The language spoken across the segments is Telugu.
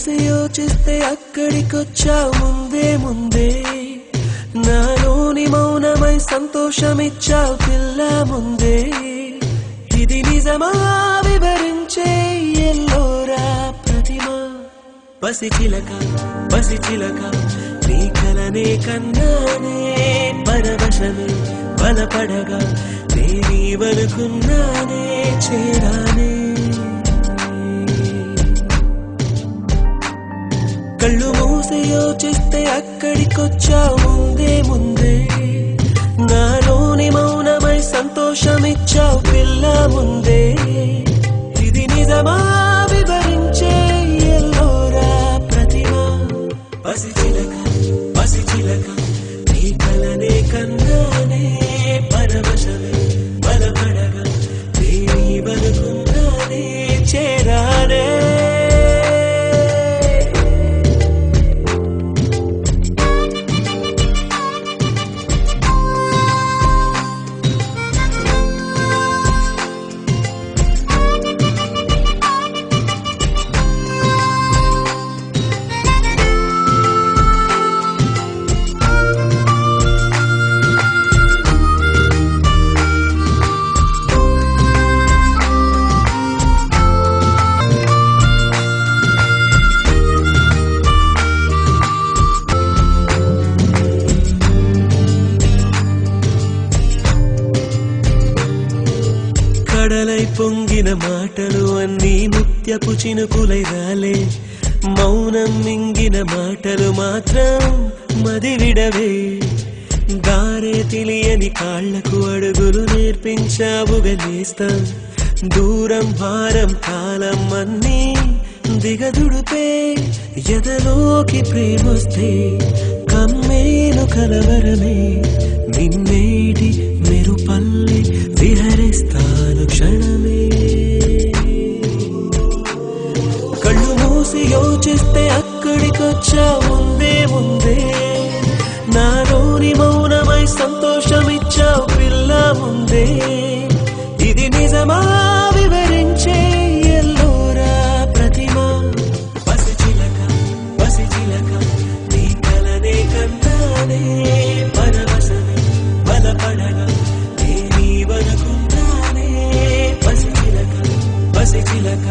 మూసి యోచిస్తే అక్కడికొచ్చావు ముందే ముందే నాలోని మౌనమై సంతోషమిచ్చావు పిల్ల ముందే ఇది నిజమా వివరించే ఎల్లోరా ప్రతిమ పసిచిలక పసిచిలక నీ కలనే కన్నానే పరవశమే బలపడగా నేనీవనుకున్నానే చేరానే కళ్ళు మూసి యోచిస్తే అక్కడికొచ్చావు ముందే ముందే నాలోని మౌనమై సంతోషమిచ్చావు పిల్ల ముందే ఇది నిజమా వివరించే ఎల్లోరా ప్రతిమ పసిచిలక పసిచిలక నీ కలనే కన్నానే పరవశమే బలపడగా నేనీవనుకున్నానే చేరానే కడలై పొంగిన మాటలు అన్నీ ముత్యపు చినుకులై రాలే మౌనం మింగిన మాటలు మాత్రం మదివిడవే దారే తెలియని కాళ్లకు అడుగులు నేర్పించావు వెలేస్తా దూరం భారం కాలం అన్నీ దిగదుడుపే ఎదలోకి ప్రేమొస్తే కమ్మేను కలవరమే నిన్నేటి మెరుపల్లి విహరిస్తాను క్షణమే కళ్ళు మూసి యోచిస్తే అక్కడికొచ్చావు ముందే ముందే నాలోని మౌనమై సంతోషమిచ్చావు పిల్ల ముందే ఇది నిజమా వివరించే ఎల్లోరా ప్రతిమ పసిచిలక పసిచిలక నీ కలనే కన్నానే పరవశమే బలపడగా నేనీవనుకున్నానే పసిచిలక పసిచిలక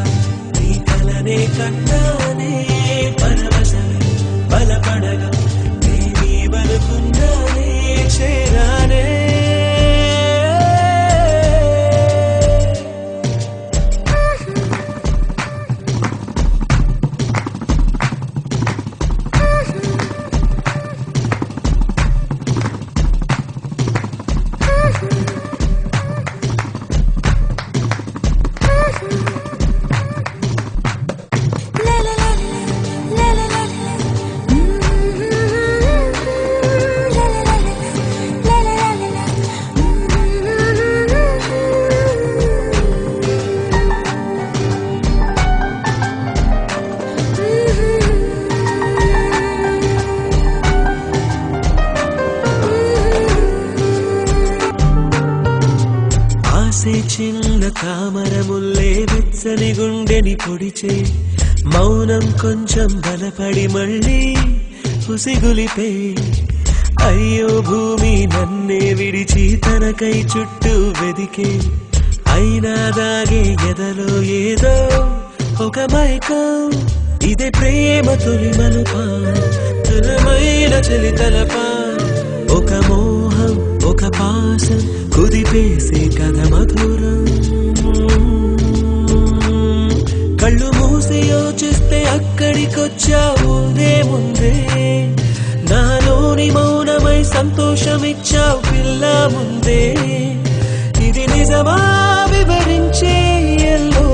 నీ కలనే కన్నానే పరవశమే బలపడగా నేనీవనుకున్నానే చేరానే చిన్న తామర ముల్లే వెచ్చని గుండెని పొడిచే మౌనం కొంచెం బలపడి మళ్ళీ ఉసిగులిపే అయ్యో భూమి నన్నే విడిచి తనకై చుట్టూ వెదికే అయినా దాగే ఎదలో ఏదో ఒక మైకం ఇదే ప్రేమ తొలి మలుపా తులమైన చలి తలపా ఒక మోహం ఒక పాసం కుదిపేసే కథ మధురం కళ్ళు మూసి యోచిస్తే అక్కడికొచ్చావు ముందే ముందే నాలోని మౌనమై సంతోషమిచ్చావు పిల్ల ముందే ఇది నిజమా వివరించే ఎల్లో